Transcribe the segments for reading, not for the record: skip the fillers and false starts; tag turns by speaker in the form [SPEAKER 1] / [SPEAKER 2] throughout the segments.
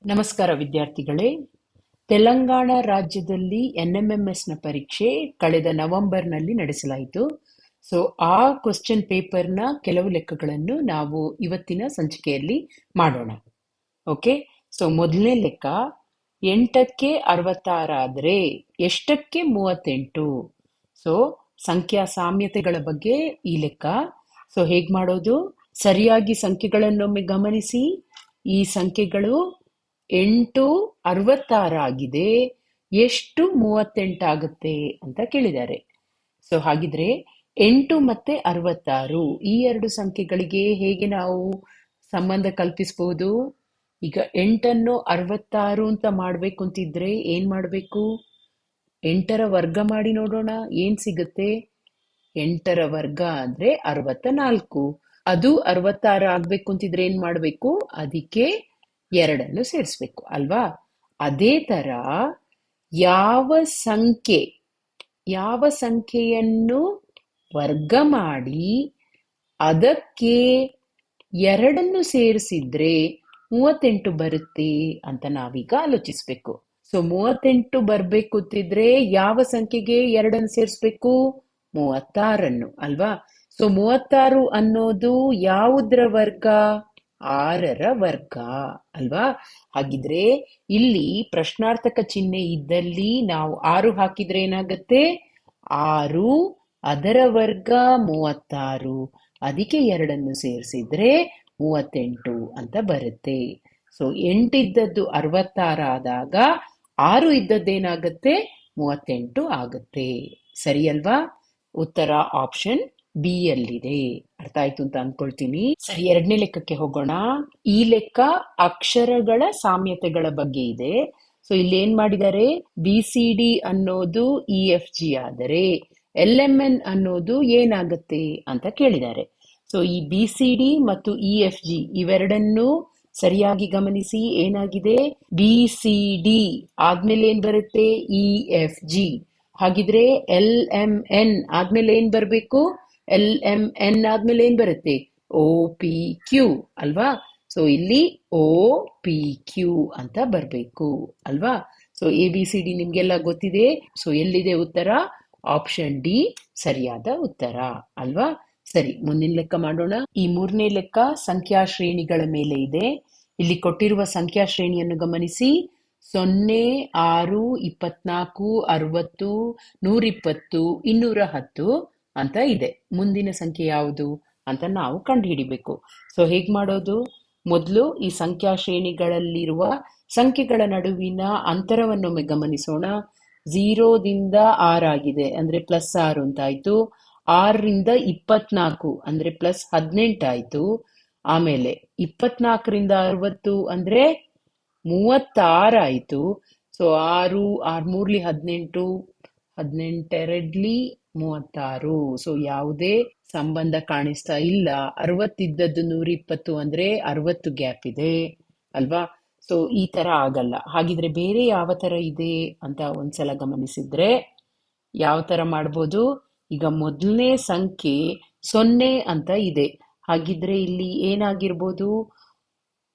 [SPEAKER 1] ನಮಸ್ಕಾರ ವಿದ್ಯಾರ್ಥಿಗಳೇ. ತೆಲಂಗಾಣ ರಾಜ್ಯದಲ್ಲಿ NMMSನ ಪರೀಕ್ಷೆ ಕಳೆದ ನವೆಂಬರ್ನಲ್ಲಿ ನಡೆಸಲಾಯಿತು. ಸೊ ಆ ಕ್ವಶನ್ ಪೇಪರ್ನ ಕೆಲವು ಲೆಕ್ಕಗಳನ್ನು ನಾವು ಇವತ್ತಿನ ಸಂಚಿಕೆಯಲ್ಲಿ ಮಾಡೋಣ. ಓಕೆ, ಸೊ ಮೊದಲನೇ ಲೆಕ್ಕ, 8ಕ್ಕೆ 66 ಆದರೆ ಎಷ್ಟಕ್ಕೆ 38? ಸೊ ಸಂಖ್ಯಾ ಸಾಮ್ಯತೆಗಳ ಬಗ್ಗೆ ಈ ಲೆಕ್ಕ. ಸೊ ಹೇಗೆ ಮಾಡೋದು? ಸರಿಯಾಗಿ ಸಂಖ್ಯೆಗಳನ್ನೊಮ್ಮೆ ಗಮನಿಸಿ. ಈ ಸಂಖ್ಯೆಗಳು 8 66 ಆಗಿದೆ, ಎಷ್ಟು 38 ಆಗುತ್ತೆ ಅಂತ ಕೇಳಿದ್ದಾರೆ. ಸೊ ಹಾಗಿದ್ರೆ 8 ಮತ್ತೆ 66 ಈ ಎರಡು ಸಂಖ್ಯೆಗಳಿಗೆ ಹೇಗೆ ನಾವು ಸಂಬಂಧ ಕಲ್ಪಿಸಬಹುದು? ಈಗ 8ಅನ್ನು 66 ಅಂತ ಮಾಡ್ಬೇಕು ಅಂತಿದ್ರೆ ಏನ್ ಮಾಡ್ಬೇಕು? 8ರ ವರ್ಗ ಮಾಡಿ ನೋಡೋಣ, ಏನ್ ಸಿಗುತ್ತೆ? 8ರ ವರ್ಗ ಅಂದ್ರೆ 64. ಅದು 66 ಆಗ್ಬೇಕು ಅಂತಿದ್ರೆ ಏನ್ ಮಾಡ್ಬೇಕು? ಅದಕ್ಕೆ 2ಅನ್ನು ಸೇರಿಸ್ಬೇಕು ಅಲ್ವಾ? ಅದೇ ತರ ಯಾವ ಸಂಖ್ಯೆಯನ್ನು ವರ್ಗ ಮಾಡಿ ಅದಕ್ಕೆ 2ಅನ್ನು ಸೇರಿಸಿದ್ರೆ 38 ಬರುತ್ತೆ ಅಂತ ನಾವೀಗ ಆಲೋಚಿಸ್ಬೇಕು. ಸೊ 38 ಬರ್ಬೇಕು ಅಂತಿದ್ರೆ ಯಾವ ಸಂಖ್ಯೆಗೆ 2ಅನ್ನು ಸೇರಿಸ್ಬೇಕು? 36ಅನ್ನು ಅಲ್ವಾ? ಸೊ 36 ಅನ್ನೋದು ಯಾವುದ್ರ ವರ್ಗ? 6ರ ವರ್ಗ ಅಲ್ವಾ? ಹಾಗಿದ್ರೆ ಇಲ್ಲಿ ಪ್ರಶ್ನಾರ್ಥಕ ಚಿಹ್ನೆ ಇದ್ದಲ್ಲಿ ನಾವು 6 ಹಾಕಿದ್ರೆ ಏನಾಗುತ್ತೆ? 6 ಅದರ ವರ್ಗ 36, ಅದಕ್ಕೆ 2ಅನ್ನು ಸೇರಿಸಿದ್ರೆ 38 ಅಂತ ಬರುತ್ತೆ. ಸೊ 8 ಇದ್ದದ್ದು 66 ಆದಾಗ 6 ಇದ್ದದ್ದೇನಾಗುತ್ತೆ? 38 ಆಗುತ್ತೆ. ಸರಿ ಅಲ್ವಾ? ಉತ್ತರ ಆಪ್ಷನ್ ಬಿ ಯಲ್ಲಿದೆ. ಅರ್ಥ ಆಯ್ತು ಅಂತ ಅನ್ಕೊಳ್ತೀನಿ. ಸರಿ, ಎರಡನೇ ಲೆಕ್ಕಕ್ಕೆ ಹೋಗೋಣ. ಈ ಲೆಕ್ಕ ಅಕ್ಷರಗಳ ಸಾಮ್ಯತೆಗಳ ಬಗ್ಗೆ ಇದೆ. ಸೊ ಇಲ್ಲಿ ಏನ್ ಮಾಡಿದ್ದಾರೆ? BCD ಅನ್ನೋದು EFG ಆದರೆ LMN ಅನ್ನೋದು ಏನಾಗುತ್ತೆ ಅಂತ ಕೇಳಿದ್ದಾರೆ. ಸೊ ಈ BCD ಮತ್ತು EFG ಇವೆರಡನ್ನು ಸರಿಯಾಗಿ ಗಮನಿಸಿ. ಏನಾಗಿದೆ? BCD ಆದ್ಮೇಲೆ ಏನ್ ಬರುತ್ತೆ? EFG. ಹಾಗಿದ್ರೆ LMN ಆದ್ಮೇಲೆ ಏನ್ ಬರ್ಬೇಕು? LMN ಆದ್ಮೇಲೆ ಏನ್ ಬರುತ್ತೆ? OPQ ಅಲ್ವಾ? ಸೊ ಇಲ್ಲಿ OPQ ಅಂತ ಬರ್ಬೇಕು ಅಲ್ವಾ? ಸೊ ABCD ನಿಮ್ಗೆಲ್ಲ ಗೊತ್ತಿದೆ. ಸೊ ಎಲ್ಲಿದೆ ಉತ್ತರ? ಆಪ್ಷನ್ ಡಿ ಸರಿಯಾದ ಉತ್ತರ ಅಲ್ವಾ? ಸರಿ, ಮುಂದಿನ ಲೆಕ್ಕ ಮಾಡೋಣ. ಈ ಮೂರನೇ ಲೆಕ್ಕ ಸಂಖ್ಯಾ ಶ್ರೇಣಿಗಳ ಮೇಲೆ ಇದೆ. ಇಲ್ಲಿ ಕೊಟ್ಟಿರುವ ಸಂಖ್ಯಾ ಶ್ರೇಣಿಯನ್ನು ಗಮನಿಸಿ. 0, 6, 24, 60, 120, 210 ಅಂತ ಇದೆ. ಮುಂದಿನ ಸಂಖ್ಯೆ ಯಾವುದು ಅಂತ ನಾವು ಕಂಡುಹಿಡಿಬೇಕು. ಸೊ ಹೇಗ್ ಮಾಡೋದು? ಮೊದಲು ಈ ಸಂಖ್ಯಾ ಶ್ರೇಣಿಗಳಲ್ಲಿರುವ ಸಂಖ್ಯೆಗಳ ನಡುವಿನ ಅಂತರವನ್ನೊಮ್ಮೆ ಗಮನಿಸೋಣ. 0ದಿಂದ 6 ಆಗಿದೆ ಅಂದ್ರೆ +6 ಅಂತಾಯ್ತು. 6ರಿಂದ 24 ಅಂದ್ರೆ +18 ಆಯ್ತು. ಆಮೇಲೆ 24ರಿಂದ 60 ಅಂದ್ರೆ 36 ಆಯ್ತು. ಸೊ 6, 6 3 18, 18 36. ಸೊ ಯಾವುದೇ ಸಂಬಂಧ ಕಾಣಿಸ್ತಾ ಇಲ್ಲ. 60 ಇದ್ದದ್ದು 120 ಅಂದ್ರೆ 60 ಗ್ಯಾಪ್ ಇದೆ ಅಲ್ವಾ? ಸೊ ಈ ತರ ಆಗಲ್ಲ. ಹಾಗಿದ್ರೆ ಬೇರೆ ಯಾವ ತರ ಇದೆ ಅಂತ ಒಂದ್ಸಲ ಗಮನಿಸಿದ್ರೆ ಯಾವ ತರ ಮಾಡ್ಬೋದು? ಈಗ ಮೊದಲನೇ ಸಂಖ್ಯೆ 0 ಅಂತ ಇದೆ. ಹಾಗಿದ್ರೆ ಇಲ್ಲಿ ಏನಾಗಿರ್ಬೋದು?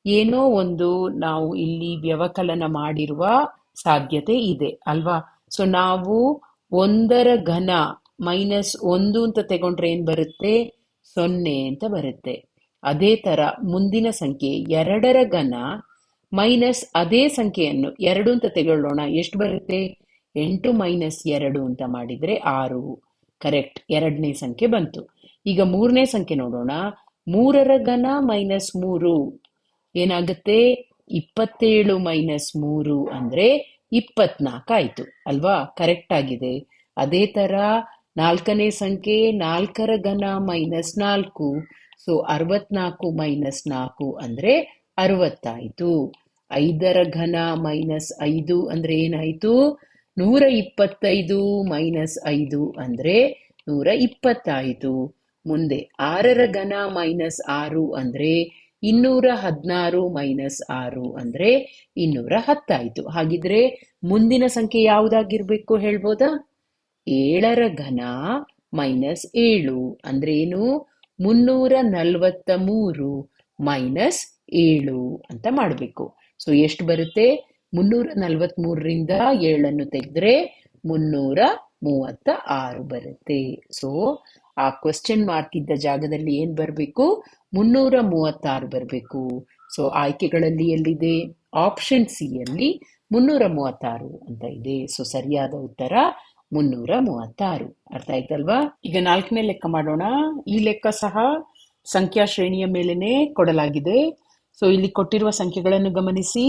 [SPEAKER 1] ಏನೋ ಒಂದು ನಾವು ಇಲ್ಲಿ ವ್ಯವಕಲನ ಮಾಡಿರುವ ಸಾಧ್ಯತೆ ಇದೆ ಅಲ್ವಾ? ಸೊ ನಾವು 1ರ ಘನ -1 ಅಂತ ತಗೊಂಡ್ರೆ ಏನ್ ಬರುತ್ತೆ? 0 ಅಂತ ಬರುತ್ತೆ. ಅದೇ ತರ ಮುಂದಿನ ಸಂಖ್ಯೆ 2ರ ಘನ ಮೈನಸ್ ಅದೇ ಸಂಖ್ಯೆಯನ್ನು 2 ಅಂತ ತಗೊಳ್ಳೋಣ. ಎಷ್ಟು ಬರುತ್ತೆ? 8 - 2 ಅಂತ ಮಾಡಿದ್ರೆ 6. ಕರೆಕ್ಟ್, ಎರಡನೇ ಸಂಖ್ಯೆ ಬಂತು. ಈಗ ಮೂರನೇ ಸಂಖ್ಯೆ ನೋಡೋಣ. 3ರ ಘನ -3 ಏನಾಗುತ್ತೆ? 27 - 3 ಅಂದ್ರೆ 24 ಆಯ್ತು ಅಲ್ವಾ? ಕರೆಕ್ಟ್ ಆಗಿದೆ. ಅದೇ ತರ ನಾಲ್ಕನೇ ಸಂಖ್ಯೆ 4ರ ಘನ -4, ಸೊ 64 - 4 ಅಂದ್ರೆ 60 ಆಯ್ತು. 5ರ ಘನ -5 ಅಂದ್ರೆ ಏನಾಯ್ತು? 125 - 5 ಅಂದ್ರೆ 120 ಆಯ್ತು. ಮುಂದೆ 6ರ ಘನ -6 ಅಂದ್ರೆ 216 - 6 ಅಂದ್ರೆ 210 ಆಯ್ತು. ಹಾಗಿದ್ರೆ ಮುಂದಿನ ಸಂಖ್ಯೆ ಯಾವುದಾಗಿರ್ಬೇಕು ಹೇಳ್ಬೋದಾ? 7ರ ಘನ -7 ಅಂದ್ರೆ ಏನು? 343 - 7 ಅಂತ ಮಾಡಬೇಕು. ಸೊ ಎಷ್ಟು ಬರುತ್ತೆ? 343ರಿಂದ 7 ತೆಗೆದ್ರೆ 336 ಬರುತ್ತೆ. ಸೊ ಆ ಕ್ವೆಶ್ಚನ್ ಮಾರ್ಕ್ ಇದ್ದ ಜಾಗದಲ್ಲಿ ಏನ್ ಬರಬೇಕು? 336 ಬರಬೇಕು. ಸೊ ಆಯ್ಕೆಗಳಲ್ಲಿ ಎಲ್ಲಿದೆ? ಆಪ್ಷನ್ ಸಿ ಯಲ್ಲಿ 336 ಅಂತ ಇದೆ. ಸೊ ಸರಿಯಾದ ಉತ್ತರ 336. ಅರ್ಥ ಆಯ್ತಲ್ವಾ? ಈಗ 4ನೇ ಲೆಕ್ಕ ಮಾಡೋಣ. ಈ ಲೆಕ್ಕ ಸಹ ಸಂಖ್ಯಾ ಶ್ರೇಣಿಯ ಮೇಲೆನೆ ಕೊಡಲಾಗಿದೆ. ಸೊ ಇಲ್ಲಿ ಕೊಟ್ಟಿರುವ ಸಂಖ್ಯೆಗಳನ್ನು ಗಮನಿಸಿ.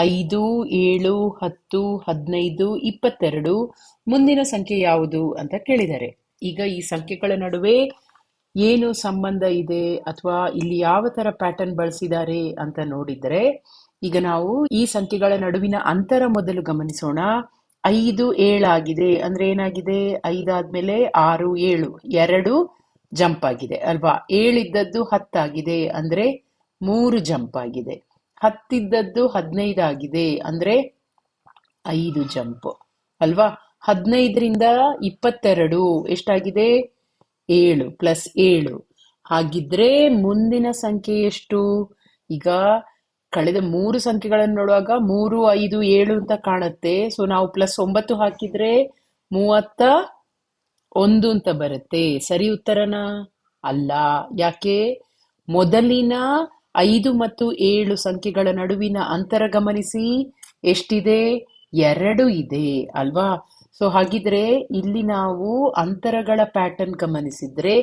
[SPEAKER 1] 5, 7, 10, 15, 22. ಮುಂದಿನ ಸಂಖ್ಯೆ ಯಾವುದು ಅಂತ ಕೇಳಿದ್ದಾರೆ. ಈಗ ಈ ಸಂಖ್ಯೆಗಳ ನಡುವೆ ಏನು ಸಂಬಂಧ ಇದೆ ಅಥವಾ ಇಲ್ಲಿ ಯಾವ ತರ ಪ್ಯಾಟರ್ನ್ ಬಳಸಿದ್ದಾರೆ ಅಂತ ನೋಡಿದ್ರೆ, ಈಗ ನಾವು ಈ ಸಂಖ್ಯೆಗಳ ನಡುವಿನ ಅಂತರ ಮೊದಲು ಗಮನಿಸೋಣ. 5, 7 ಆಗಿದೆ ಅಂದ್ರೆ ಏನಾಗಿದೆ? 5 ಆದ್ಮೇಲೆ 6, 7 2 ಜಂಪ್ ಆಗಿದೆ ಅಲ್ವಾ? 7 ಇದ್ದದ್ದು 10 ಆಗಿದೆ ಅಂದ್ರೆ 3 ಜಂಪ್ ಆಗಿದೆ. 10 ಇದ್ದದ್ದು 15 ಆಗಿದೆ ಅಂದ್ರೆ 5 ಜಂಪ್ ಅಲ್ವಾ? 15ರಿಂದ 22 ಎಷ್ಟಾಗಿದೆ? 7 ಪ್ಲಸ್ 7. ಹಾಗಿದ್ರೆ ಮುಂದಿನ ಸಂಖ್ಯೆ ಎಷ್ಟು? ಈಗ ಕಳೆದ 3 ಸಂಖ್ಯೆಗಳನ್ನು ನೋಡುವಾಗ 3, 5, 7 ಅಂತ ಕಾಣುತ್ತೆ. ಸೊ ನಾವು +9 ಹಾಕಿದ್ರೆ 31 ಅಂತ ಬರುತ್ತೆ. ಸರಿ ಉತ್ತರನಾ? ಅಲ್ಲ. ಯಾಕೆ? ಮೊದಲಿನ 5 ಮತ್ತು 7 ಸಂಖ್ಯೆಗಳ ನಡುವಿನ ಅಂತರ ಗಮನಿಸಿ. ಎಷ್ಟಿದೆ? 2 ಇದೆ ಅಲ್ವಾ? ಸೊ ಹಾಗಿದ್ರೆ ಇಲ್ಲಿ ನಾವು ಅಂತರಗಳ ಪ್ಯಾಟರ್ನ್ ಗಮನಿಸಿದ್ರೆ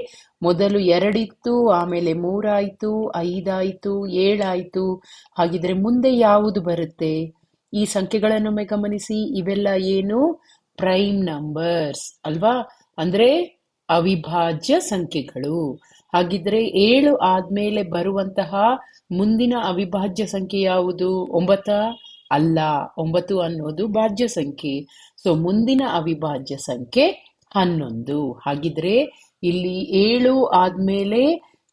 [SPEAKER 1] ಮೊದಲು 2 ಇತ್ತು, ಆಮೇಲೆ 3 ಆಯ್ತು, 5 ಆಯ್ತು, 7 ಆಯ್ತು. ಹಾಗಿದ್ರೆ ಮುಂದೆ ಯಾವುದು ಬರುತ್ತೆ? ಈ ಸಂಖ್ಯೆಗಳನ್ನೊಮ್ಮೆ ಗಮನಿಸಿ. ಇವೆಲ್ಲ ಏನು? ಪ್ರೈಮ್ ನಂಬರ್ಸ್ ಅಲ್ವಾ? ಅಂದ್ರೆ ಅವಿಭಾಜ್ಯ ಸಂಖ್ಯೆಗಳು. ಹಾಗಿದ್ರೆ 7 ಆದ್ಮೇಲೆ ಬರುವಂತಹ ಮುಂದಿನ ಅವಿಭಾಜ್ಯ ಸಂಖ್ಯೆ ಯಾವುದು? 9? ಅಲ್ಲ, 9 ಅನ್ನೋದು ಭಾಜ್ಯ ಸಂಖ್ಯೆ. ಸೊ ಮುಂದಿನ ಅವಿಭಾಜ್ಯ ಸಂಖ್ಯೆ 11. ಹಾಗಿದ್ರೆ ಇಲ್ಲಿ 7 ಆದ್ಮೇಲೆ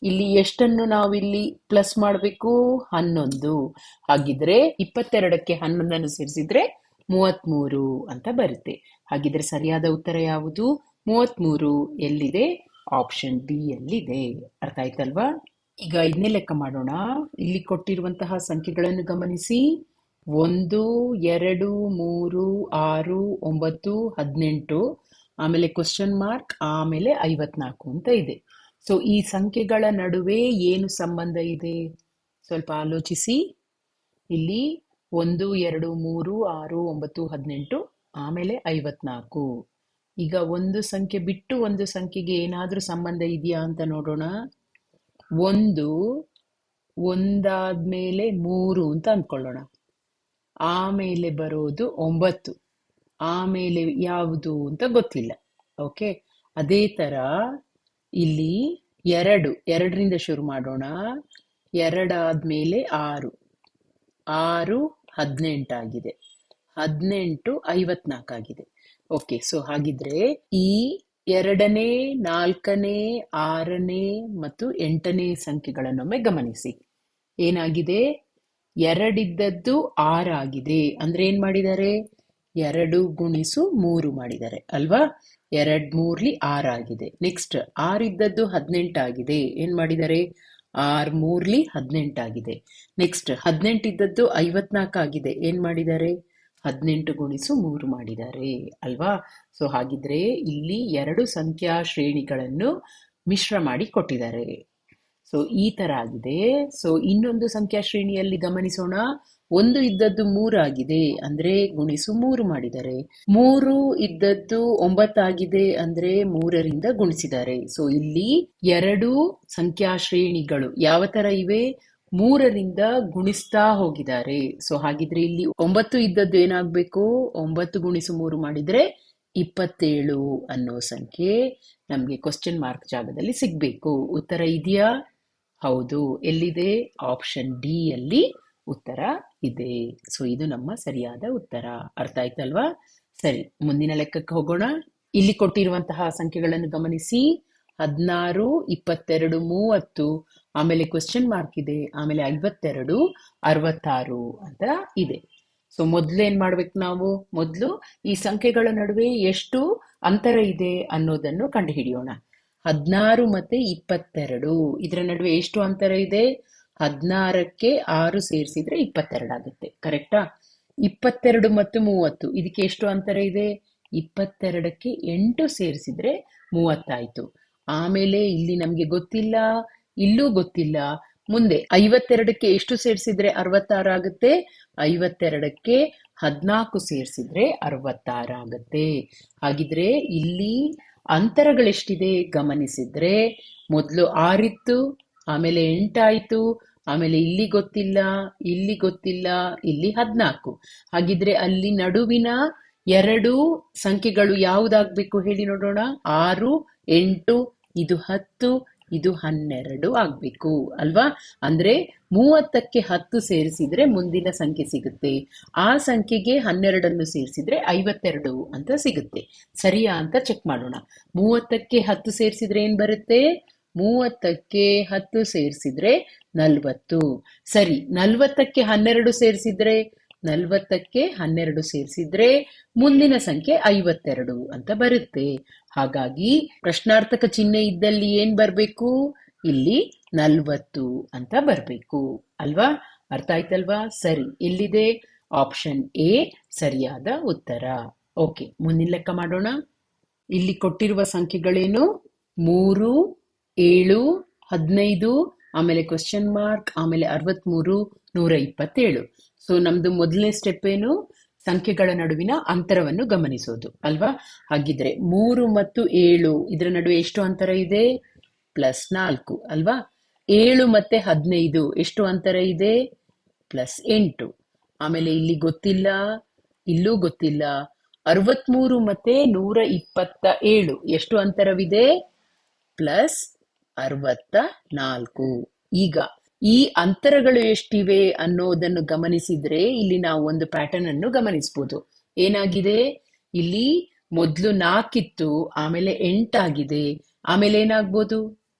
[SPEAKER 1] ಇಲ್ಲಿ ಎಷ್ಟನ್ನು ನಾವಿಲ್ಲಿ ಪ್ಲಸ್ ಮಾಡಬೇಕು? 11. ಹಾಗಿದ್ರೆ 22ಕ್ಕೆ 11 ಸೇರಿಸಿದ್ರೆ 33 ಅಂತ ಬರುತ್ತೆ. ಹಾಗಿದ್ರೆ ಸರಿಯಾದ ಉತ್ತರ ಯಾವುದು? 33 ಎಲ್ಲಿದೆ? ಆಪ್ಷನ್ ಡಿ ಯಲ್ಲಿದೆ. ಅರ್ಥ ಆಯ್ತಲ್ವಾ? ಈಗ 5ನೇ ಲೆಕ್ಕ ಮಾಡೋಣ. ಇಲ್ಲಿ ಕೊಟ್ಟಿರುವಂತಹ ಸಂಖ್ಯೆಗಳನ್ನು ಗಮನಿಸಿ. 1, 2, 3, 6, 9, 18. ಆಮೇಲೆ ಕ್ವಶನ್ ಮಾರ್ಕ್, ಆಮೇಲೆ 54 ಅಂತ ಇದೆ. ಸೊ ಈ ಸಂಖ್ಯೆಗಳ ನಡುವೆ ಏನು ಸಂಬಂಧ ಇದೆ? ಸ್ವಲ್ಪ ಆಲೋಚಿಸಿ. ಇಲ್ಲಿ 1, 2, 3, 6, 9, 18, ಆಮೇಲೆ 54. ಈಗ ಒಂದು ಸಂಖ್ಯೆ ಬಿಟ್ಟು ಒಂದು ಸಂಖ್ಯೆಗೆ ಏನಾದ್ರೂ ಸಂಬಂಧ ಇದೆಯಾ ಅಂತ ನೋಡೋಣ. 1 ಒಂದಾದ್ಮೇಲೆ 3 ಅಂತ ಅಂದ್ಕೊಳ್ಳೋಣ. ಆಮೇಲೆ ಬರೋದು 9, ಆಮೇಲೆ ಯಾವುದು ಅಂತ ಗೊತ್ತಿಲ್ಲ. ಓಕೆ, ಅದೇ ತರ ಇಲ್ಲಿ 2ರಿಂದ ಶುರು ಮಾಡೋಣ. 2 ಆದ್ಮೇಲೆ 6, 6 18 ಆಗಿದೆ, 18 54 ಆಗಿದೆ. ಓಕೆ, ಸೊ ಹಾಗಿದ್ರೆ ಈ 2ನೇ, 4ನೇ, 6ನೇ ಮತ್ತು 8ನೇ ಸಂಖ್ಯೆಗಳನ್ನೊಮ್ಮೆ ಗಮನಿಸಿ. ಏನಾಗಿದೆ? 2 ಇದ್ದದ್ದು 6 ಆಗಿದೆ ಅಂದ್ರೆ ಏನ್ ಮಾಡಿದ್ದಾರೆ? 2 ಗುಣಿಸು 3 ಮಾಡಿದ್ದಾರೆ ಅಲ್ವಾ? 2 3ಲಿ 6 ಆಗಿದೆ. ನೆಕ್ಸ್ಟ್ 6 ಇದ್ದದ್ದು 18 ಆಗಿದೆ. ಏನ್ ಮಾಡಿದ್ದಾರೆ? 6 3ಲಿ 18 ಆಗಿದೆ. ನೆಕ್ಸ್ಟ್ 18 ಇದ್ದದ್ದು 54 ಆಗಿದೆ. ಏನ್ ಮಾಡಿದ್ದಾರೆ? 18 ಗುಣಿಸು 3 ಮಾಡಿದ್ದಾರೆ ಅಲ್ವಾ? ಸೊ ಹಾಗಿದ್ರೆ ಇಲ್ಲಿ 2 ಸಂಖ್ಯಾ ಶ್ರೇಣಿಗಳನ್ನು ಮಿಶ್ರ ಮಾಡಿ ಕೊಟ್ಟಿದ್ದಾರೆ. ಸೊ ಈ ತರ ಆಗಿದೆ. ಸೊ ಇನ್ನೊಂದು ಸಂಖ್ಯಾ ಶ್ರೇಣಿಯಲ್ಲಿ ಗಮನಿಸೋಣ. 1 ಇದ್ದದ್ದು 3 ಆಗಿದೆ ಅಂದ್ರೆ ಗುಣಿಸು 3 ಮಾಡಿದ್ದಾರೆ. 3 ಇದ್ದದ್ದು 9 ಆಗಿದೆ ಅಂದ್ರೆ 3ರಿಂದ ಗುಣಿಸಿದ್ದಾರೆ. ಸೊ ಇಲ್ಲಿ 2 ಸಂಖ್ಯಾ ಶ್ರೇಣಿಗಳು ಯಾವ ತರ ಇವೆ? 3ರಿಂದ ಗುಣಿಸ್ತಾ ಹೋಗಿದ್ದಾರೆ. ಸೊ ಹಾಗಿದ್ರೆ ಇಲ್ಲಿ 9 ಇದ್ದದ್ದು ಏನಾಗ್ಬೇಕು? 9 ಗುಣಿಸು 3 ಮಾಡಿದ್ರೆ 27 ಅನ್ನೋ ಸಂಖ್ಯೆ ನಮ್ಗೆ ಕ್ವಶನ್ ಮಾರ್ಕ್ ಜಾಗದಲ್ಲಿ ಸಿಗ್ಬೇಕು. ಉತ್ತರ ಇದೆಯಾ? ಹೌದು. ಎಲ್ಲಿದೆ? ಆಪ್ಷನ್ ಡಿ ಯಲ್ಲಿ ಉತ್ತರ ಇದೆ. ಸೊ ಇದು ನಮ್ಮ ಸರಿಯಾದ ಉತ್ತರ. ಅರ್ಥ ಆಯ್ತಲ್ವಾ? ಸರಿ, ಮುಂದಿನ ಲೆಕ್ಕಕ್ಕೆ ಹೋಗೋಣ. ಇಲ್ಲಿ ಕೊಟ್ಟಿರುವಂತಹ ಸಂಖ್ಯೆಗಳನ್ನು ಗಮನಿಸಿ. 16, 22, 30, ಆಮೇಲೆ ಕ್ವಶನ್ ಮಾರ್ಕ್ ಇದೆ, ಆಮೇಲೆ 52, 66 ಅಂತ ಇದೆ. ಸೊ ಮೊದ್ಲು ಏನ್ ಮಾಡ್ಬೇಕು ನಾವು? ಮೊದ್ಲು ಈ ಸಂಖ್ಯೆಗಳ ನಡುವೆ ಎಷ್ಟು ಅಂತರ ಇದೆ ಅನ್ನೋದನ್ನು ಕಂಡುಹಿಡಿಯೋಣ. 16 ಮತ್ತೆ 22 ಇದರ ನಡುವೆ ಎಷ್ಟು ಅಂತರ ಇದೆ? 16ಕ್ಕೆ 6 ಸೇರಿಸಿದ್ರೆ 22 ಆಗುತ್ತೆ. ಕರೆಕ್ಟಾ? 22 ಮತ್ತು 30 ಇದಕ್ಕೆ ಎಷ್ಟು ಅಂತರ ಇದೆ? 22ಕ್ಕೆ 8 ಸೇರಿಸಿದ್ರೆ 30 ಆಯ್ತು. ಆಮೇಲೆ ಇಲ್ಲಿ ನಮ್ಗೆ ಗೊತ್ತಿಲ್ಲ, ಇಲ್ಲೂ ಗೊತ್ತಿಲ್ಲ. ಮುಂದೆ 52ಕ್ಕೆ ಎಷ್ಟು ಸೇರಿಸಿದ್ರೆ 66 ಆಗುತ್ತೆ? 52ಕ್ಕೆ 14 ಸೇರಿಸಿದ್ರೆ 66 ಆಗುತ್ತೆ. ಹಾಗಿದ್ರೆ ಇಲ್ಲಿ ಅಂತರಗಳೆಷ್ಟಿದೆ ಗಮನಿಸಿದ್ರೆ ಮೊದಲು 6 ಇತ್ತು, ಆಮೇಲೆ 8 ಆಯ್ತು, ಆಮೇಲೆ ಇಲ್ಲಿ ಗೊತ್ತಿಲ್ಲ, ಇಲ್ಲಿ ಗೊತ್ತಿಲ್ಲ, ಇಲ್ಲಿ 14. ಹಾಗಿದ್ರೆ ಅಲ್ಲಿ ನಡುವಿನ ಎರಡು ಸಂಖ್ಯೆಗಳು ಯಾವುದಾಗ್ಬೇಕು ಹೇಳಿ ನೋಡೋಣ? 6, 8, ಇದು 10, ಇದು 12 ಆಗ್ಬೇಕು ಅಲ್ವಾ? ಅಂದ್ರೆ 30ಕ್ಕೆ 10 ಸೇರಿಸಿದ್ರೆ ಮುಂದಿನ ಸಂಖ್ಯೆ ಸಿಗುತ್ತೆ. ಆ ಸಂಖ್ಯೆಗೆ 12 ಸೇರಿಸಿದ್ರೆ 52 ಅಂತ ಸಿಗುತ್ತೆ. ಸರಿಯಾ ಅಂತ ಚೆಕ್ ಮಾಡೋಣ. 30ಕ್ಕೆ 10 ಸೇರಿಸಿದ್ರೆ ಏನ್ ಬರುತ್ತೆ? 30ಕ್ಕೆ 10 ಸೇರಿಸಿದ್ರೆ 40. ಸರಿ, 40ಕ್ಕೆ 12 ಸೇರಿಸಿದ್ರೆ 40ಕ್ಕೆ 12 ಸೇರಿಸಿದ್ರೆ ಮುಂದಿನ ಸಂಖ್ಯೆ 52 ಅಂತ ಬರುತ್ತೆ. ಹಾಗಾಗಿ ಪ್ರಶ್ನಾರ್ಥಕ ಚಿಹ್ನೆ ಇದ್ದಲ್ಲಿ ಏನ್ ಬರ್ಬೇಕು? ಇಲ್ಲಿ 40 ಅಂತ ಬರ್ಬೇಕು ಅಲ್ವಾ? ಅರ್ಥ ಆಯ್ತಲ್ವಾ? ಸರಿ, ಇಲ್ಲಿದೆ ಆಪ್ಷನ್ ಎ ಸರಿಯಾದ ಉತ್ತರ. ಓಕೆ, ಮುಂದಿನ ಲೆಕ್ಕ ಮಾಡೋಣ. ಇಲ್ಲಿ ಕೊಟ್ಟಿರುವ ಸಂಖ್ಯೆಗಳೇನು? 3, 7, 15, ಆಮೇಲೆ ಕ್ವಶನ್ ಮಾರ್ಕ್, ಆಮೇಲೆ 63, 127. ಸೊ ನಮ್ದು ಮೊದಲನೇ ಸ್ಟೆಪ್ ಏನು? ಸಂಖ್ಯೆಗಳ ನಡುವಿನ ಅಂತರವನ್ನು ಗಮನಿಸೋದು ಅಲ್ವಾ? ಹಾಗಿದ್ರೆ 3 ಮತ್ತು 7 ಇದರ ನಡುವೆ ಎಷ್ಟು ಅಂತರ ಇದೆ? +4 ಅಲ್ವಾ? 7 ಮತ್ತೆ 15 ಎಷ್ಟು ಅಂತರ ಇದೆ? +8. ಆಮೇಲೆ ಇಲ್ಲಿ ಗೊತ್ತಿಲ್ಲ, ಇಲ್ಲೂ ಗೊತ್ತಿಲ್ಲ. 63 ಮತ್ತೆ 127 ಎಷ್ಟು ಅಂತರವಿದೆ? +64. ಈಗ ಈ ಅಂತರಗಳು ಎಷ್ಟಿವೆ ಅನ್ನೋದನ್ನು ಗಮನಿಸಿದ್ರೆ ಇಲ್ಲಿ ನಾವು ಒಂದು ಪ್ಯಾಟರ್ನ್ ಅನ್ನು ಗಮನಿಸಬಹುದು. ಏನಾಗಿದೆ? ಇಲ್ಲಿ ಮೊದಲು 4 ಇತ್ತು, ಆಮೇಲೆ 8 ಆಗಿದೆ, ಆಮೇಲೆ ಏನಾಗ್ಬೋದು?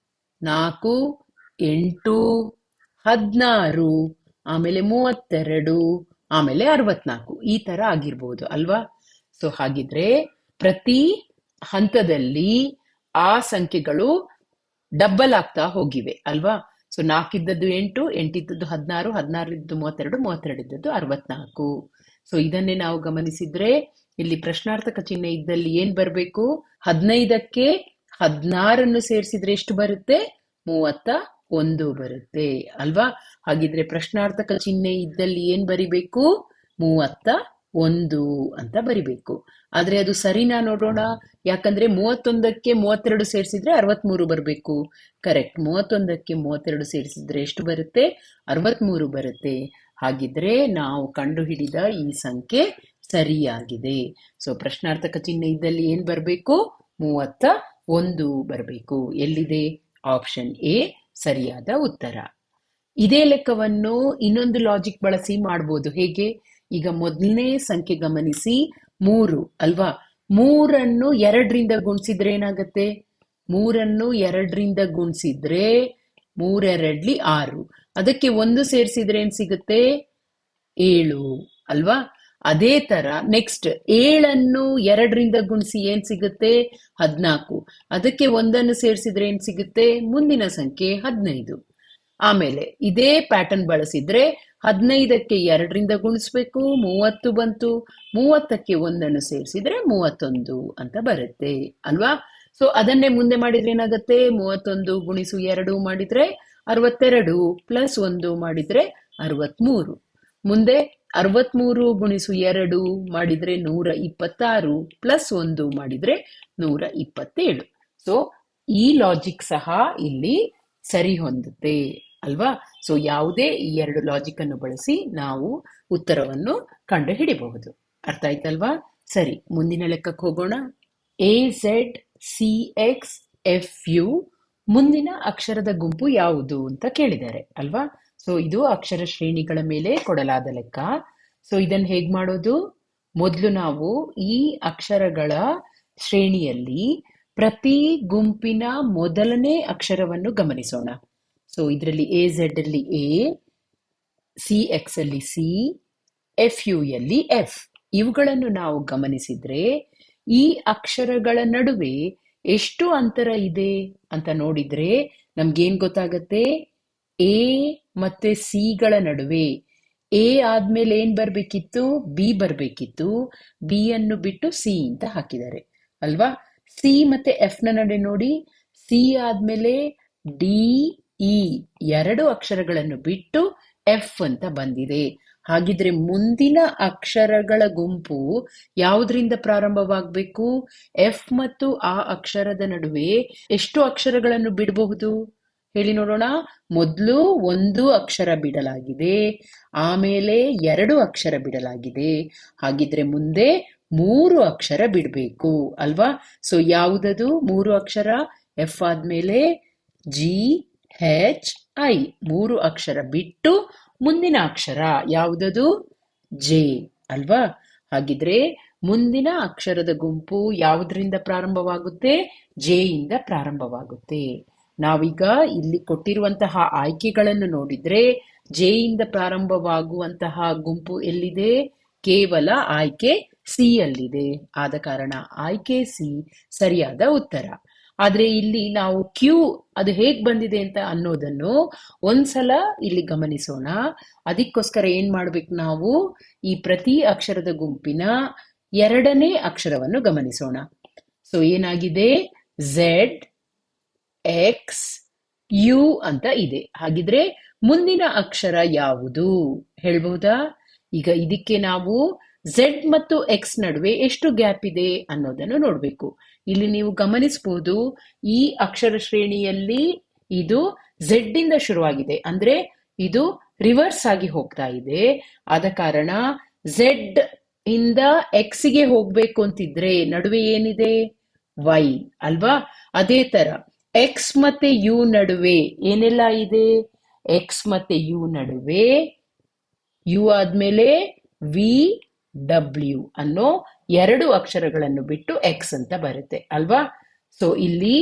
[SPEAKER 1] 4, 8, 16, ಆಮೇಲೆ 32, ಆಮೇಲೆ 64 ಈ ತರ ಆಗಿರ್ಬೋದು ಅಲ್ವಾ? ಸೊ ಹಾಗಿದ್ರೆ ಪ್ರತಿ ಹಂತದಲ್ಲಿ ಆ ಸಂಖ್ಯೆಗಳು ಡಬಲ್ ಆಗ್ತಾ ಹೋಗಿವೆ ಅಲ್ವಾ? ಸೊ 4 ಇದ್ದದ್ದು 8, 8 ಇದ್ದದ್ದು 16, 16 ಇದ್ದದ್ದು 32, 32 ಇದ್ದದ್ದು 64. ಸೊ ಇದನ್ನೇ ನಾವು ಗಮನಿಸಿದ್ರೆ ಇಲ್ಲಿ ಪ್ರಶ್ನಾರ್ಥಕ ಚಿಹ್ನೆ ಇದ್ದಲ್ಲಿ ಏನ್ ಬರ್ಬೇಕು? 15ಕ್ಕೆ 16 ಸೇರಿಸಿದ್ರೆ ಎಷ್ಟು ಬರುತ್ತೆ? 31 ಬರುತ್ತೆ ಅಲ್ವಾ? ಹಾಗಿದ್ರೆ ಪ್ರಶ್ನಾರ್ಥಕ ಚಿಹ್ನೆ ಇದ್ದಲ್ಲಿ ಏನ್ ಬರಿಬೇಕು? 31 ಅಂತ ಬರಿಬೇಕು. ಆದ್ರೆ ಅದು ಸರಿನಾ ನೋಡೋಣ. ಯಾಕಂದ್ರೆ 31ಕ್ಕೆ 32 ಸೇರಿಸಿದ್ರೆ 63 ಬರಬೇಕು. ಕರೆಕ್ಟ್, 31ಕ್ಕೆ 32 ಸೇರಿಸಿದ್ರೆ ಎಷ್ಟು ಬರುತ್ತೆ? 63 ಬರುತ್ತೆ. ಹಾಗಿದ್ರೆ ನಾವು ಕಂಡುಹಿಡಿದ ಈ ಸಂಖ್ಯೆ ಸರಿಯಾಗಿದೆ. ಸೊ ಪ್ರಶ್ನಾರ್ಥಕ ಚಿಹ್ನೆ ಇದ್ದಲ್ಲಿ ಏನ್ ಬರಬೇಕು? 31 ಬರಬೇಕು. ಎಲ್ಲಿದೆ? ಆಪ್ಷನ್ ಎ ಸರಿಯಾದ ಉತ್ತರ. ಇದೇ ಲೆಕ್ಕವನ್ನು ಇನ್ನೊಂದು ಲಾಜಿಕ್ ಬಳಸಿ ಮಾಡ್ಬೋದು. ಹೇಗೆ? ಈಗ ಮೊದಲನೇ ಸಂಖ್ಯೆ ಗಮನಿಸಿ, 3 ಅಲ್ವಾ? 3ಅನ್ನು 2ರಿಂದ ಗುಣಿಸಿದ್ರೆ ಏನಾಗತ್ತೆ? 3ಅನ್ನು 2ರಿಂದ ಗುಣಿಸಿದ್ರೆ 3 2 6, ಅದಕ್ಕೆ 1 ಸೇರಿಸಿದ್ರೆ ಏನ್ ಸಿಗುತ್ತೆ? 7 ಅಲ್ವಾ? ಅದೇ ತರ ನೆಕ್ಸ್ಟ್ 7ಅನ್ನು 2ರಿಂದ ಗುಣಿಸಿ ಏನ್ ಸಿಗುತ್ತೆ? 14, ಅದಕ್ಕೆ 1ಅನ್ನು ಸೇರಿಸಿದ್ರೆ ಏನ್ ಸಿಗುತ್ತೆ? ಮುಂದಿನ ಸಂಖ್ಯೆ 15. ಆಮೇಲೆ ಇದೇ ಪ್ಯಾಟರ್ನ್ ಬಳಸಿದ್ರೆ 15ಕ್ಕೆ 2ರಿಂದ ಗುಣಿಸ್ಬೇಕು, 30 ಬಂತು, 30ಕ್ಕೆ 1ಅನ್ನು ಸೇರಿಸಿದ್ರೆ 31 ಅಂತ ಬರುತ್ತೆ ಅಲ್ವಾ? ಸೊ ಅದನ್ನೇ ಮುಂದೆ ಮಾಡಿದ್ರೆ ಏನಾಗುತ್ತೆ? 31 ಗುಣಿಸು 2 ಮಾಡಿದ್ರೆ 62, ಪ್ಲಸ್ 1 ಮಾಡಿದ್ರೆ 63. ಮುಂದೆ 63 ಗುಣಿಸು 2 ಮಾಡಿದ್ರೆ 126, ಪ್ಲಸ್ 1 ಮಾಡಿದ್ರೆ 127. ಸೊ ಈ ಲಾಜಿಕ್ ಸಹ ಇಲ್ಲಿ ಸರಿ ಹೊಂದುತ್ತೆ ಅಲ್ವಾ? ಸೊ ಯಾವುದೇ ಈ ಎರಡು ಲಾಜಿಕ್ ಅನ್ನು ಬಳಸಿ ನಾವು ಉತ್ತರವನ್ನು ಕಂಡು ಹಿಡಿಬಹುದು. ಅರ್ಥ ಆಯ್ತಲ್ವಾ? ಸರಿ, ಮುಂದಿನ ಲೆಕ್ಕಕ್ಕೆ ಹೋಗೋಣ. AZCXFU ಮುಂದಿನ ಅಕ್ಷರದ ಗುಂಪು ಯಾವುದು ಅಂತ ಕೇಳಿದ್ದಾರೆ ಅಲ್ವಾ? ಸೊ ಇದು ಅಕ್ಷರ ಶ್ರೇಣಿಗಳ ಮೇಲೆ ಕೊಡಲಾದ ಲೆಕ್ಕ. ಸೊ ಇದನ್ನು ಹೇಗ್ ಮಾಡೋದು? ಮೊದಲು ನಾವು ಈ ಅಕ್ಷರಗಳ ಶ್ರೇಣಿಯಲ್ಲಿ ಪ್ರತಿ ಗುಂಪಿನ ಮೊದಲನೇ ಅಕ್ಷರವನ್ನು ಗಮನಿಸೋಣ. ಸೊ ಇದರಲ್ಲಿ AZ ಅಲ್ಲಿ A, CX ಅಲ್ಲಿ C, FU ಯಲ್ಲಿ F. ಇವುಗಳನ್ನು ನಾವು ಗಮನಿಸಿದ್ರೆ ಈ ಅಕ್ಷರಗಳ ನಡುವೆ ಎಷ್ಟು ಅಂತರ ಇದೆ ಅಂತ ನೋಡಿದ್ರೆ ನಮ್ಗೇನ್ ಗೊತ್ತಾಗತ್ತೆ? ಎ ಮತ್ತೆ ಸಿಗಳ ನಡುವೆ ಎ ಆದ್ಮೇಲೆ ಏನ್ ಬರ್ಬೇಕಿತ್ತು, ಬಿ ಬರ್ಬೇಕಿತ್ತು. ಬಿ ಅನ್ನು ಬಿಟ್ಟು ಸಿ ಅಂತ ಹಾಕಿದ್ದಾರೆ ಅಲ್ವಾ. ಸಿ ಮತ್ತೆ ಎಫ್ ನ ನಡುವೆ ನೋಡಿ, ಸಿ ಆದ್ಮೇಲೆ ಡಿ ಇ ಎರಡು ಅಕ್ಷರಗಳನ್ನು ಬಿಟ್ಟು ಎಫ್ ಅಂತ ಬಂದಿದೆ. ಹಾಗಿದ್ರೆ ಮುಂದಿನ ಅಕ್ಷರಗಳ ಗುಂಪು ಯಾವುದರಿಂದ ಪ್ರಾರಂಭವಾಗಬೇಕು? ಎಫ್ ಮತ್ತು ಆ ಅಕ್ಷರದ ನಡುವೆ ಎಷ್ಟು ಅಕ್ಷರಗಳನ್ನು ಬಿಡಬಹುದು ಹೇಳಿ ನೋಡೋಣ. ಮೊದಲು ಒಂದು ಅಕ್ಷರ ಬಿಡಲಾಗಿದೆ, ಆಮೇಲೆ ಎರಡು ಅಕ್ಷರ ಬಿಡಲಾಗಿದೆ. ಹಾಗಿದ್ರೆ ಮುಂದೆ ಮೂರು ಅಕ್ಷರ ಬಿಡಬೇಕು ಅಲ್ವಾ. ಸೊ ಯಾವುದದು ಮೂರು ಅಕ್ಷರ? ಎಫ್ ಆದ್ಮೇಲೆ ಜಿ ಹೆಚ್ ಐ, ಮೂರು ಅಕ್ಷರ ಬಿಟ್ಟು ಮುಂದಿನ ಅಕ್ಷರ ಯಾವುದದು? ಜೆ ಅಲ್ವಾ. ಹಾಗಿದ್ರೆ ಮುಂದಿನ ಅಕ್ಷರದ ಗುಂಪು ಯಾವುದರಿಂದ ಪ್ರಾರಂಭವಾಗುತ್ತೆ? ಜೆ ಇಂದ ಪ್ರಾರಂಭವಾಗುತ್ತೆ. ನಾವೀಗ ಇಲ್ಲಿ ಕೊಟ್ಟಿರುವಂತಹ ಆಯ್ಕೆಗಳನ್ನು ನೋಡಿದ್ರೆ ಜೆ ಇಂದ ಪ್ರಾರಂಭವಾಗುವಂತಹ ಗುಂಪು ಎಲ್ಲಿದೆ? ಕೇವಲ ಆಯ್ಕೆ ಸಿ ಯಲ್ಲಿದೆ. ಆದ ಕಾರಣ ಆಯ್ಕೆ ಸಿ ಸರಿಯಾದ ಉತ್ತರ. ಆದ್ರೆ ಇಲ್ಲಿ ನಾವು ಕ್ಯೂ ಅದು ಹೇಗ್ ಬಂದಿದೆ ಅಂತ ಅನ್ನೋದನ್ನು ಒಂದ್ಸಲ ಇಲ್ಲಿ ಗಮನಿಸೋಣ. ಅದಕ್ಕೋಸ್ಕರ ಏನ್ ಮಾಡ್ಬೇಕು ನಾವು? ಈ ಪ್ರತಿ ಅಕ್ಷರದ ಗುಂಪಿನ ಎರಡನೇ ಅಕ್ಷರವನ್ನು ಗಮನಿಸೋಣ. ಸೊ ಏನಾಗಿದೆ? ಝೆಡ್ ಎಕ್ಸ್ ಯು ಅಂತ ಇದೆ. ಹಾಗಿದ್ರೆ ಮುಂದಿನ ಅಕ್ಷರ ಯಾವುದು ಹೇಳ್ಬಹುದಾ? ಈಗ ಇದಕ್ಕೆ ನಾವು ಝೆಡ್ ಮತ್ತು ಎಕ್ಸ್ ನಡುವೆ ಎಷ್ಟು ಗ್ಯಾಪ್ ಇದೆ ಅನ್ನೋದನ್ನು ನೋಡ್ಬೇಕು. ಇಲ್ಲಿ ನೀವು ಗಮನಿಸಬಹುದು, ಈ ಅಕ್ಷರ ಶ್ರೇಣಿಯಲ್ಲಿ ಇದು ಝೆಡ್ ಇಂದ ಶುರುವಾಗಿದೆ, ಅಂದ್ರೆ ಇದು ರಿವರ್ಸ್ ಆಗಿ ಹೋಗ್ತಾ ಇದೆ. ಆದ ಕಾರಣ ಝೆಡ್ ಇಂದ ಎಕ್ಸ್ ಗೆ ಹೋಗ್ಬೇಕು ಅಂತಿದ್ರೆ ನಡುವೆ ಏನಿದೆ? ವೈ ಅಲ್ವಾ. ಅದೇ ತರ ಎಕ್ಸ್ ಮತ್ತೆ ಯು ನಡುವೆ ಏನೆಲ್ಲ ಇದೆ? ಎಕ್ಸ್ ಮತ್ತೆ ಯು ನಡುವೆ ಯು ಆದ್ಮೇಲೆ ವಿ ಡಬ್ಲ್ಯೂ ಅನ್ನೋ ಎರಡು ಅಕ್ಷರಗಳನ್ನು ಬಿಟ್ಟು ಎಕ್ಸ್ ಅಂತ ಬರುತ್ತೆ ಅಲ್ವಾ. ಸೊ ಇಲ್ಲಿ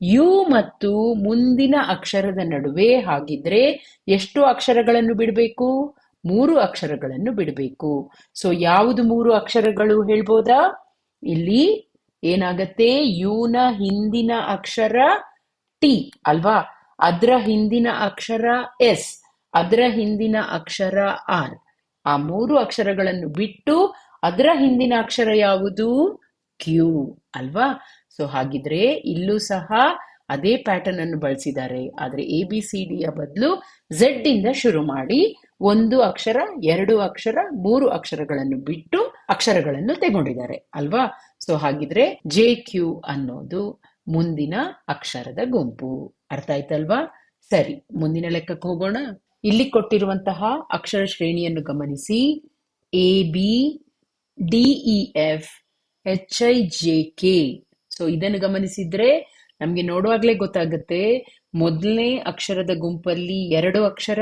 [SPEAKER 1] ಯು ಮತ್ತು ಮುಂದಿನ ಅಕ್ಷರದ ನಡುವೆ ಹಾಗಿದ್ರೆ ಎಷ್ಟು ಅಕ್ಷರಗಳನ್ನು ಬಿಡಬೇಕು? ಮೂರು ಅಕ್ಷರಗಳನ್ನು ಬಿಡಬೇಕು. ಸೊ ಯಾವುದು ಮೂರು ಅಕ್ಷರಗಳು ಹೇಳ್ಬೋದಾ? ಇಲ್ಲಿ ಏನಾಗತ್ತೆ? ಯುನ ಹಿಂದಿನ ಅಕ್ಷರ ಟಿ ಅಲ್ವಾ, ಅದರ ಹಿಂದಿನ ಅಕ್ಷರ ಎಸ್, ಅದರ ಹಿಂದಿನ ಅಕ್ಷರ ಆರ್. ಆ ಮೂರು ಅಕ್ಷರಗಳನ್ನು ಬಿಟ್ಟು ಅದರ ಹಿಂದಿನ ಅಕ್ಷರ ಯಾವುದು? ಕ್ಯೂ ಅಲ್ವಾ. ಸೊ ಹಾಗಿದ್ರೆ ಇಲ್ಲೂ ಸಹ ಅದೇ ಪ್ಯಾಟರ್ನ್ ಅನ್ನು ಬಳಸಿದ್ದಾರೆ. ಆದ್ರೆ ಎ ಬಿ ಸಿ ಡಿಯ ಬದಲು ಝೆಡ್ ಇಂದ ಶುರು ಮಾಡಿ ಒಂದು ಅಕ್ಷರ, ಎರಡು ಅಕ್ಷರ, ಮೂರು ಅಕ್ಷರಗಳನ್ನು ಬಿಟ್ಟು ಅಕ್ಷರಗಳನ್ನು ತಗೊಂಡಿದ್ದಾರೆ ಅಲ್ವಾ. ಸೊ ಹಾಗಿದ್ರೆ ಜೆ ಕ್ಯೂ ಅನ್ನೋದು ಮುಂದಿನ ಅಕ್ಷರದ ಗುಂಪು. ಅರ್ಥ ಆಯ್ತಲ್ವಾ? ಸರಿ, ಮುಂದಿನ ಲೆಕ್ಕಕ್ಕೆ ಹೋಗೋಣ. ಇಲ್ಲಿ ಕೊಟ್ಟಿರುವಂತಹ ಅಕ್ಷರ ಶ್ರೇಣಿಯನ್ನು ಗಮನಿಸಿ. A B D E F H I J K. So ಇದನ್ನು ಗಮನಿಸಿದ್ರೆ ನಮ್ಗೆ ನೋಡುವಾಗ್ಲೇ ಗೊತ್ತಾಗುತ್ತೆ, ಮೊದಲನೇ ಅಕ್ಷರದ ಗುಂಪಲ್ಲಿ ಎರಡು ಅಕ್ಷರ,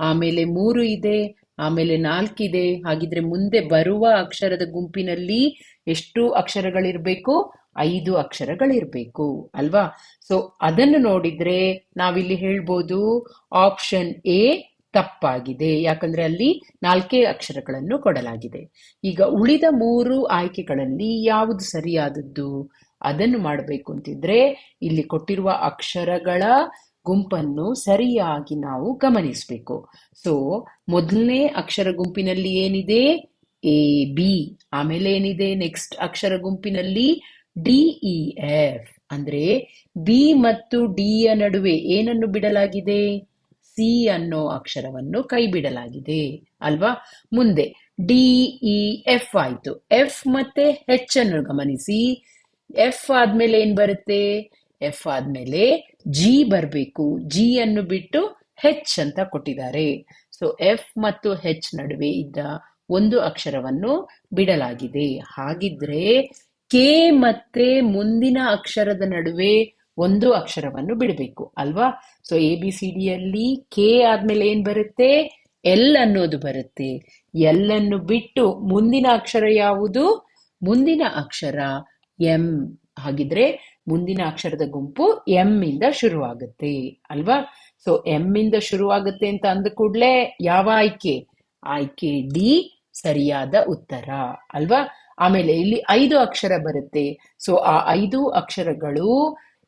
[SPEAKER 1] ಆಮೇಲೆ ಮೂರು ಇದೆ, ಆಮೇಲೆ ನಾಲ್ಕಿದೆ. ಹಾಗಿದ್ರೆ ಮುಂದೆ ಬರುವ ಅಕ್ಷರದ ಗುಂಪಿನಲ್ಲಿ ಎಷ್ಟು ಅಕ್ಷರಗಳಿರ್ಬೇಕು? 5 ಅಕ್ಷರಗಳಿರ್ಬೇಕು ಅಲ್ವಾ. ಸೊ ಅದನ್ನು ನೋಡಿದ್ರೆ ನಾವಿಲ್ಲಿ ಹೇಳ್ಬೋದು ಆಪ್ಷನ್ ಎ ತಪ್ಪಾಗಿದೆ, ಯಾಕಂದ್ರೆ ಅಲ್ಲಿ 4 ಅಕ್ಷರಗಳನ್ನು ಕೊಡಲಾಗಿದೆ. ಈಗ ಉಳಿದ 3 ಆಯ್ಕೆಗಳಲ್ಲಿ ಯಾವುದು ಸರಿಯಾದದ್ದು ಅದನ್ನು ಮಾಡಬೇಕು ಅಂತಿದ್ರೆ ಇಲ್ಲಿ ಕೊಟ್ಟಿರುವ ಅಕ್ಷರಗಳ ಗುಂಪನ್ನು ಸರಿಯಾಗಿ ನಾವು ಗಮನಿಸಬೇಕು. ಸೊ ಮೊದಲನೇ ಅಕ್ಷರ ಗುಂಪಿನಲ್ಲಿ ಏನಿದೆ? A B. ಆಮೇಲೆ ಏನಿದೆ ನೆಕ್ಸ್ಟ್ ಅಕ್ಷರ ಗುಂಪಿನಲ್ಲಿ? D E F. ಅಂದ್ರೆ ಬಿ ಮತ್ತು ಡಿ ಯ ನಡುವೆ ಏನನ್ನು ಬಿಡಲಾಗಿದೆ? ಸಿ ಅನ್ನೋ ಅಕ್ಷರವನ್ನು ಕೈ ಬಿಡಲಾಗಿದೆ ಅಲ್ವಾ. ಮುಂದೆ ಡಿ ಇ ಎಫ್ ಆಯ್ತು. ಎಫ್ ಮತ್ತೆ ಹೆಚ್ ಅನ್ನು ಗಮನಿಸಿ. ಎಫ್ ಆದ್ಮೇಲೆ ಏನ್ ಬರುತ್ತೆ? ಎಫ್ ಆದ್ಮೇಲೆ ಜಿ ಬರ್ಬೇಕು. ಜಿ ಅನ್ನು ಬಿಟ್ಟು ಹೆಚ್ ಅಂತ ಕೊಟ್ಟಿದ್ದಾರೆ. ಸೊ ಎಫ್ ಮತ್ತು ಹೆಚ್ ನಡುವೆ ಇದ್ದ ಒಂದು ಅಕ್ಷರವನ್ನು ಬಿಡಲಾಗಿದೆ. ಹಾಗಿದ್ರೆ ಕೆ ಮತ್ತೆ ಮುಂದಿನ ಅಕ್ಷರದ ನಡುವೆ ಒಂದು ಅಕ್ಷರವನ್ನು ಬಿಡಬೇಕು ಅಲ್ವಾ. ಸೊ ಎ ಬಿ ಸಿ ಡಿಯಲ್ಲಿ ಕೆ ಆದ್ಮೇಲೆ ಏನ್ ಬರುತ್ತೆ? ಎಲ್ ಅನ್ನೋದು ಬರುತ್ತೆ. ಎಲ್ ಅನ್ನು ಬಿಟ್ಟು ಮುಂದಿನ ಅಕ್ಷರ ಯಾವುದು? ಮುಂದಿನ ಅಕ್ಷರ ಎಂ. ಹಾಗಿದ್ರೆ ಮುಂದಿನ ಅಕ್ಷರದ ಗುಂಪು ಎಂ ಇಂದ ಶುರುವಾಗುತ್ತೆ ಅಲ್ವಾ. ಸೊ ಎಂ ಇಂದ ಶುರುವಾಗುತ್ತೆ ಅಂತ ಅಂದ ಕೂಡ್ಲೆ ಯಾವ ಆಯ್ಕೆ? ಆಯ್ಕೆ ಡಿ ಸರಿಯಾದ ಉತ್ತರ ಅಲ್ವಾ. ಆಮೇಲೆ ಇಲ್ಲಿ 5 ಅಕ್ಷರ ಬರುತ್ತೆ. ಸೊ ಆ 5 ಅಕ್ಷರಗಳು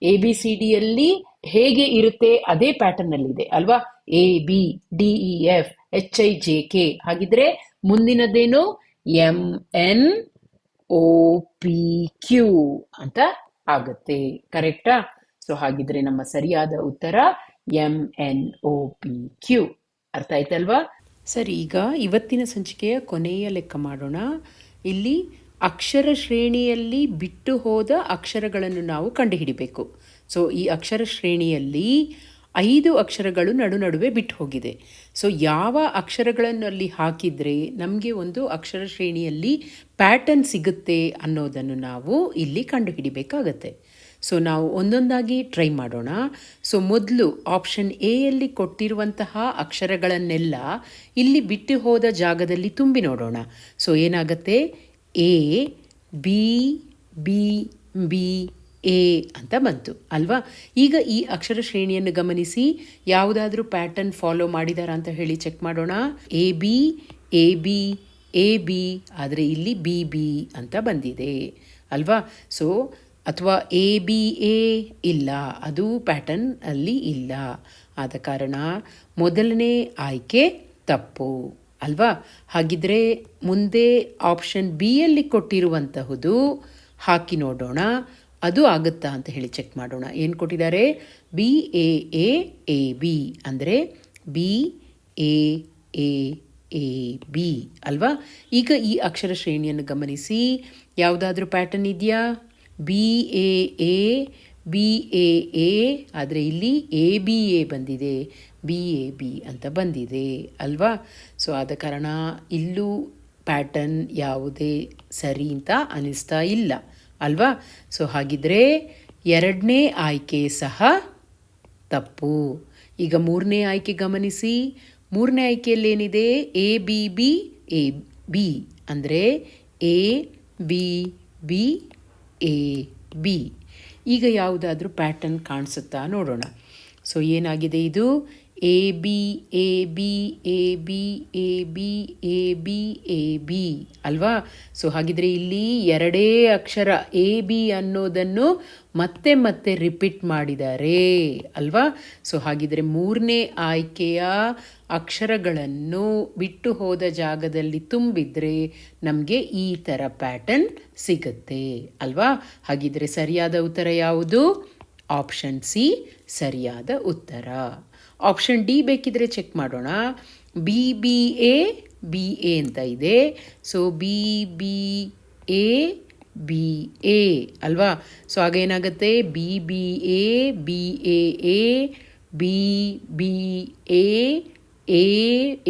[SPEAKER 1] ಎ ಬಿ ಸಿ ಡಿಯಲ್ಲಿ ಹೇಗೆ ಇರುತ್ತೆ ಅದೇ ಪ್ಯಾಟರ್ನ್ ಅಲ್ಲಿ ಇದೆ ಅಲ್ವಾ? A B D E F H I J K. ಹಾಗಿದ್ರೆ ಮುಂದಿನದೇನು? M N O P Q ಅಂತ ಆಗುತ್ತೆ. ಕರೆಕ್ಟಾ? ಸೊ ಹಾಗಿದ್ರೆ ನಮ್ಮ ಸರಿಯಾದ ಉತ್ತರ M N O P Q. ಅರ್ಥ ಆಯ್ತಲ್ವಾ? ಸರಿ, ಈಗ ಇವತ್ತಿನ ಸಂಚಿಕೆಯ ಕೊನೆಯ ಲೆಕ್ಕ ಮಾಡೋಣ. ಇಲ್ಲಿ ಅಕ್ಷರ ಶ್ರೇಣಿಯಲ್ಲಿ ಬಿಟ್ಟು ಹೋದ ಅಕ್ಷರಗಳನ್ನು ನಾವು ಕಂಡುಹಿಡಿಬೇಕು. ಸೊ ಈ ಅಕ್ಷರ ಶ್ರೇಣಿಯಲ್ಲಿ 5 ಅಕ್ಷರಗಳು ನಡುವೆ ಬಿಟ್ಟು ಹೋಗಿದೆ. ಸೊ ಯಾವ ಅಕ್ಷರಗಳನ್ನು ಅಲ್ಲಿ ಹಾಕಿದರೆ ನಮಗೆ ಒಂದು ಅಕ್ಷರ ಶ್ರೇಣಿಯಲ್ಲಿ ಪ್ಯಾಟರ್ನ್ ಸಿಗುತ್ತೆ ಅನ್ನೋದನ್ನು ನಾವು ಇಲ್ಲಿ ಕಂಡುಹಿಡಿಬೇಕಾಗತ್ತೆ. ಸೊ ನಾವು ಒಂದೊಂದಾಗಿ ಟ್ರೈ ಮಾಡೋಣ. ಸೊ ಮೊದಲು ಆಪ್ಷನ್ ಎಯಲ್ಲಿ ಕೊಟ್ಟಿರುವಂತಹ ಅಕ್ಷರಗಳನ್ನೆಲ್ಲ ಇಲ್ಲಿ ಬಿಟ್ಟು ಹೋದ ಜಾಗದಲ್ಲಿ ತುಂಬಿ ನೋಡೋಣ. ಸೊ ಏನಾಗುತ್ತೆ? A B B B A ಅಂತ ಬಂತು ಅಲ್ವಾ? ಈಗ ಈ ಅಕ್ಷರ ಶ್ರೇಣಿಯನ್ನು ಗಮನಿಸಿ, ಯಾವುದಾದ್ರೂ ಪ್ಯಾಟರ್ನ್ ಫಾಲೋ ಮಾಡಿದಾರ ಅಂತ ಹೇಳಿ ಚೆಕ್ ಮಾಡೋಣ. A B A B A B, ಆದರೆ ಇಲ್ಲಿ ಬಿ ಬಿ ಅಂತ ಬಂದಿದೆ ಅಲ್ವಾ? ಸೊ ಅಥವಾ ಎ ಬಿ ಎ ಇಲ್ಲ, ಅದು ಪ್ಯಾಟರ್ನ್ ಅಲ್ಲಿ ಇಲ್ಲ. ಆದ ಕಾರಣ ಮೊದಲನೇ ಆಯ್ಕೆ ತಪ್ಪು ಅಲ್ವಾ? ಹಾಗಿದ್ರೆ ಮುಂದೆ ಆಪ್ಷನ್ ಬಿ ಯಲ್ಲಿ ಕೊಟ್ಟಿರುವಂತಹುದು ಹಾಕಿ ನೋಡೋಣ, ಅದು ಆಗುತ್ತಾ ಅಂತ ಹೇಳಿ ಚೆಕ್ ಮಾಡೋಣ. ಏನು ಕೊಟ್ಟಿದ್ದಾರೆ? B A A A B ಅಂದರೆ B A A A B ಅಲ್ವಾ? ಈಗ ಈ ಅಕ್ಷರ ಶ್ರೇಣಿಯನ್ನು ಗಮನಿಸಿ, ಯಾವುದಾದ್ರೂ ಪ್ಯಾಟರ್ನ್ ಇದೆಯಾ? B A A B A A, ಆದರೆ ಇಲ್ಲಿ ಎ ಬಿ ಎ ಬಂದಿದೆ, ಬಿ ಎ ಬಿ ಅಂತ ಬಂದಿದೆ ಅಲ್ವಾ? ಸೊ ಆದ ಕಾರಣ ಇಲ್ಲೂ ಪ್ಯಾಟರ್ನ್ ಯಾವುದೇ ಸರಿ ಅಂತ ಅನಿಸ್ತಾ ಇಲ್ಲ ಅಲ್ವಾ? ಸೊ ಹಾಗಿದ್ರೆ ಎರಡನೇ ಆಯ್ಕೆ ಸಹ ತಪ್ಪು. ಈಗ ಮೂರನೇ ಆಯ್ಕೆ ಗಮನಿಸಿ. ಮೂರನೇ ಆಯ್ಕೆಯಲ್ಲಿ ಏನಿದೆ? A B B A B ಅಂದರೆ A B B A B. ಈಗ ಯಾವುದಾದ್ರೂ ಪ್ಯಾಟರ್ನ್ ಕಾಣಿಸುತ್ತಾ ನೋಡೋಣ. ಸೊ ಏನಾಗಿದೆ ಇದು? A B A B A B A B A B A B ಅಲ್ವಾ? ಸೊ ಹಾಗಿದ್ರೆ ಇಲ್ಲಿ ಎರಡೇ ಅಕ್ಷರ ಎ ಬಿ ಅನ್ನೋದನ್ನು ಮತ್ತೆ ಮತ್ತೆ ರಿಪೀಟ್ ಮಾಡಿದ್ದಾರೆ ಅಲ್ವಾ? ಸೊ ಹಾಗಿದ್ರೆ ಮೂರನೇ ಆಯ್ಕೆಯ ಅಕ್ಷರಗಳನ್ನು ಬಿಟ್ಟು ಹೋದ ಜಾಗದಲ್ಲಿ ತುಂಬಿದ್ರೆ ನಮಗೆ ಈ ಥರ ಪ್ಯಾಟರ್ನ್ ಸಿಗುತ್ತೆ ಅಲ್ವಾ? ಹಾಗಿದ್ರೆ ಸರಿಯಾದ ಉತ್ತರ ಯಾವುದು? ಆಪ್ಷನ್ ಸಿ ಸರಿಯಾದ ಉತ್ತರ. ಆಪ್ಷನ್ ಡಿ ಬೇಕಿದ್ರೆ ಚೆಕ್ ಮಾಡೋಣ. B B A B A ಅಂತ ಇದೆ. So B B A B A ಅಲ್ವಾ? ಸೊ ಆಗ ಏನಾಗುತ್ತೆ? B B A B A A B B A A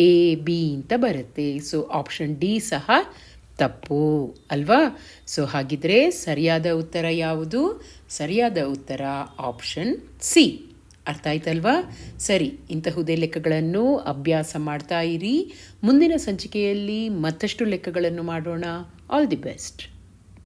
[SPEAKER 1] A B ಅಂತ ಬರುತ್ತೆ. ಸೊ ಆಪ್ಷನ್ ಡಿ ಸಹ ತಪ್ಪು ಅಲ್ವಾ? ಸೊ ಹಾಗಿದ್ರೆ ಸರಿಯಾದ ಉತ್ತರ ಯಾವುದು? ಸರಿಯಾದ ಉತ್ತರ ಆಪ್ಷನ್ ಸಿ. ಅರ್ಥ ಆಯ್ತಲ್ವಾ? ಸರಿ, ಇಂತಹುದೇ ಲೆಕ್ಕಗಳನ್ನು ಅಭ್ಯಾಸ ಮಾಡ್ತಾ ಇರಿ. ಮುಂದಿನ ಸಂಚಿಕೆಯಲ್ಲಿ ಮತ್ತಷ್ಟು ಲೆಕ್ಕಗಳನ್ನು ಮಾಡೋಣ. All the best.